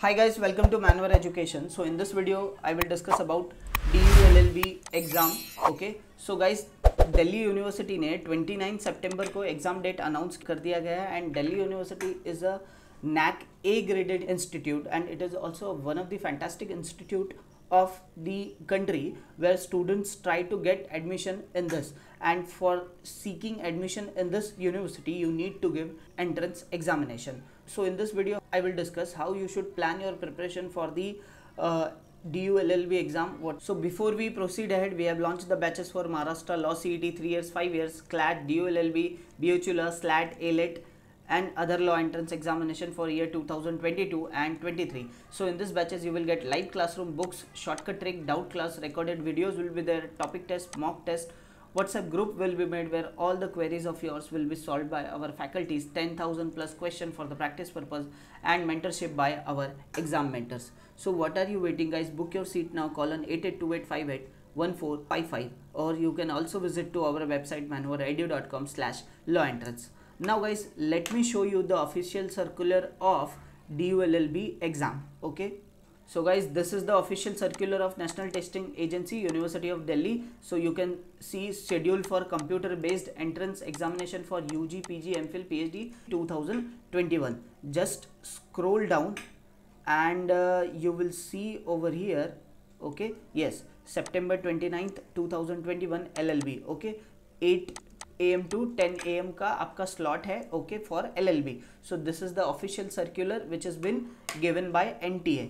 Hi guys, welcome to Manwar Education. So in this video, I will discuss about DULLB exam. Okay. So guys, Delhi university ने 29 सितंबर को exam date announce कर दिया गया है and Delhi university is a NAC A graded institute and it is also one of the fantastic institute of the country where students try to get admission in this, and for seeking admission in this university you need to give entrance examination. So in this video I will discuss how you should plan your preparation for the DULLB exam. So before we proceed ahead, we have launched the batches for Maharashtra Law CET 3 years, 5 years, CLAT, DULLB, BHU Law, SLAT, ALET and other law entrance examination for year 2022 and 23. So in this batches you will get live classroom books, shortcut trick, doubt class, recorded videos will be there, topic test, mock test, WhatsApp group will be made where all the queries of yours will be solved by our faculties, 10,000 plus question for the practice purpose and mentorship by our exam mentors. So what are you waiting guys? Book your seat now. Call on 8828581455 or you can also visit to our website manwaredu.com/lawentrance. Now guys, let me show you the official circular of DULLB exam. Okay, so guys, this is the official circular of National Testing Agency, University of Delhi. So you can see schedule for computer based entrance examination for UG, PG, MPhil, PhD 2021. Just scroll down and you will see over here. Okay, yes, September 29th 2021 LLB. Okay, 8 AM to 10 AM का आपका slot है. Okay, for LLB. So this is the official circular which has been given by NTA.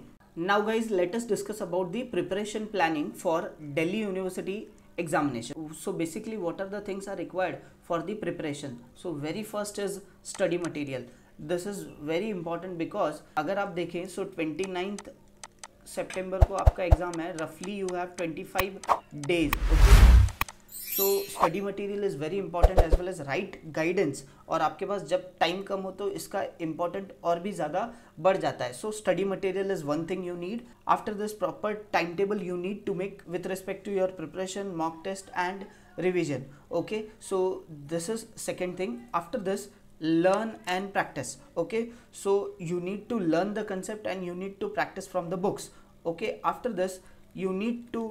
Now guys, let us discuss about the preparation planning for Delhi University examination. So basically what are the things are required for the preparation? So very first is study material. This is very important because अगर आप देखें so 29th September को आपका exam है. Roughly you have 25 days. Okay. So study material is very important as well as right guidance. और आपके पास जब time कम हो तो इसका इम्पोर्टेंट और भी ज़्यादा बढ़ जाता है. So study material is one thing you need. After this, proper timetable you need to make with respect to your preparation, mock test and revision. Okay, so this is second thing. After this, learn and practice. Okay, so you need to learn the concept and you need to practice from the books. Okay, after this you need to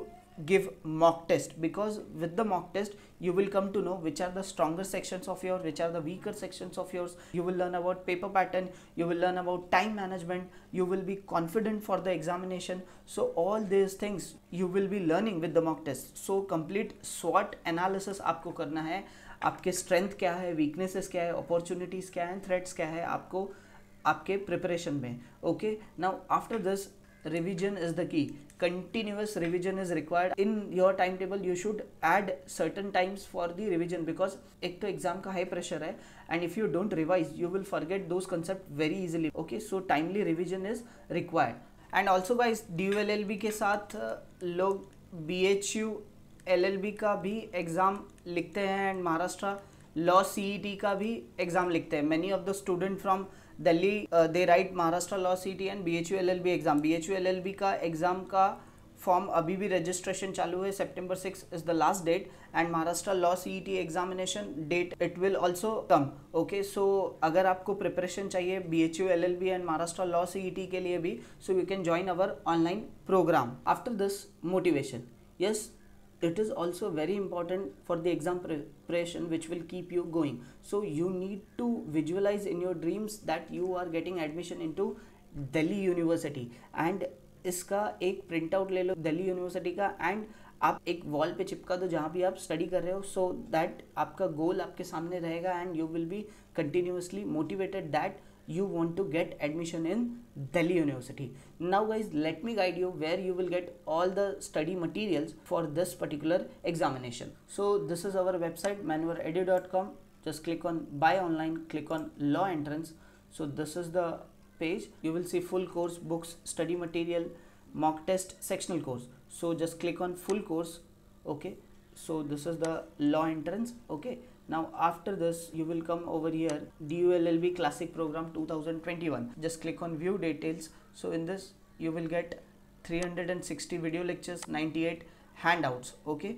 give mock test, because with the mock test you will come to know which are the stronger sections of yours, which are the weaker sections of yours. You will learn about paper pattern, you will learn about time management, you will be confident for the examination. So all these things you will be learning with the mock test. So complete SWOT analysis आपको करना है. आपके strength क्या है, weaknesses क्या है, opportunities क्या है, threats क्या है आपको आपके preparation में. Okay, now after this, revision is the key. Continuous revision is required in your timetable. You should add certain times for the revision because एक तो एग्जाम का हाई प्रेशर है and if you don't revise you will forget those concepts very easily. Okay, so timely revision is required. And also guys, DULLB के साथ लोग BHU LLB का भी exam लिखते हैं and महाराष्ट्र लॉ CET का भी एग्जाम लिखते हैं. Many of the student from Delhi they write Maharashtra Law CET and BHU LLB exam. BHU LLB का एग्जाम का फॉर्म अभी भी रजिस्ट्रेशन चालू है. September 6 is the last date and Maharashtra Law CET examination date it will also come. Okay, so अगर आपको preparation चाहिए BHU LLB and Maharashtra Law CET के लिए भी, so you can join our online program. After this, motivation. Yes, it is also very important for the exam preparation which will keep you going. So you need to visualize in your dreams that you are getting admission into Delhi University and इसका एक print out ले लो Delhi university का and आप एक wall पे चिपका दो जहाँ भी आप स्टडी कर रहे हो, सो दैट आपका गोल आपके सामने रहेगा and you will be continuously motivated that you want to get admission in Delhi University. Now guys, let me guide you where you will get all the study materials for this particular examination. So this is our website manwaredu.com. Just click on buy online, click on law entrance. So this is the page. You will see full course, books, study material, mock test, sectional course. So just click on full course. Okay, so this is the law entrance. Okay, now after this you will come over here DULLB classic program 2021. Just click on view details. So in this you will get 360 video lectures, 98 handouts. Okay,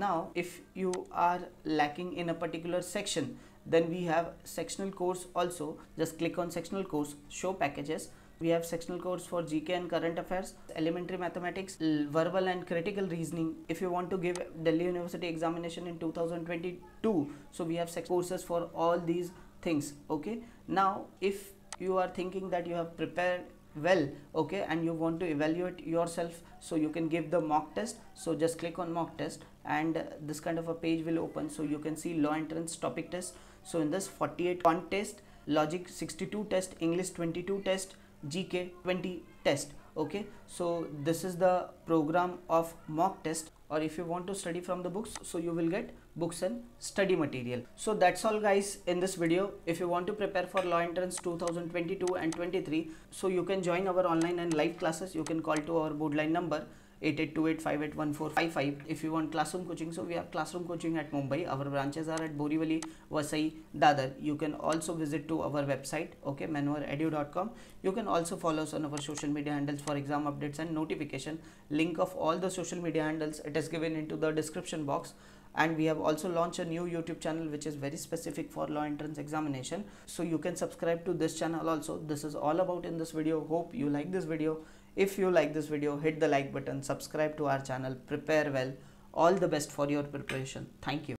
now if you are lacking in a particular section, then we have sectional course also. Just click on sectional course, show packages. We have sectional course for GK and current affairs, elementary mathematics, verbal and critical reasoning. If you want to give Delhi University examination in 2022, so we have courses for all these things. Okay, now if you are thinking that you have prepared well, okay, and you want to evaluate yourself, so you can give the mock test. So just click on mock test and this kind of a page will open. So you can see law entrance topic test. So in this 48 quant test, logic 62 test, English 22 test, GK 20 test. Okay, so this is the program of mock test. Or if you want to study from the books, so you will get books and study material. So that's all guys in this video. If you want to prepare for law entrance 2022 and 23, so you can join our online and live classes. You can call to our board line number 8828581455. If you want classroom coaching, so we have classroom coaching at Mumbai. Our branches are at Borivali, Vasai, Dadar. You can also visit to our website, okay, manoeredu.com. You can also follow us on our social media handles for exam updates and notification. Link of all the social media handles, it is given into the description box. And we have also launched a new YouTube channel which is very specific for law entrance examination. So you can subscribe to this channel also. This is all about in this video. Hope you like this video. If you like this video, hit the like button, subscribe to our channel, prepare well. All the best for your preparation. Thank you.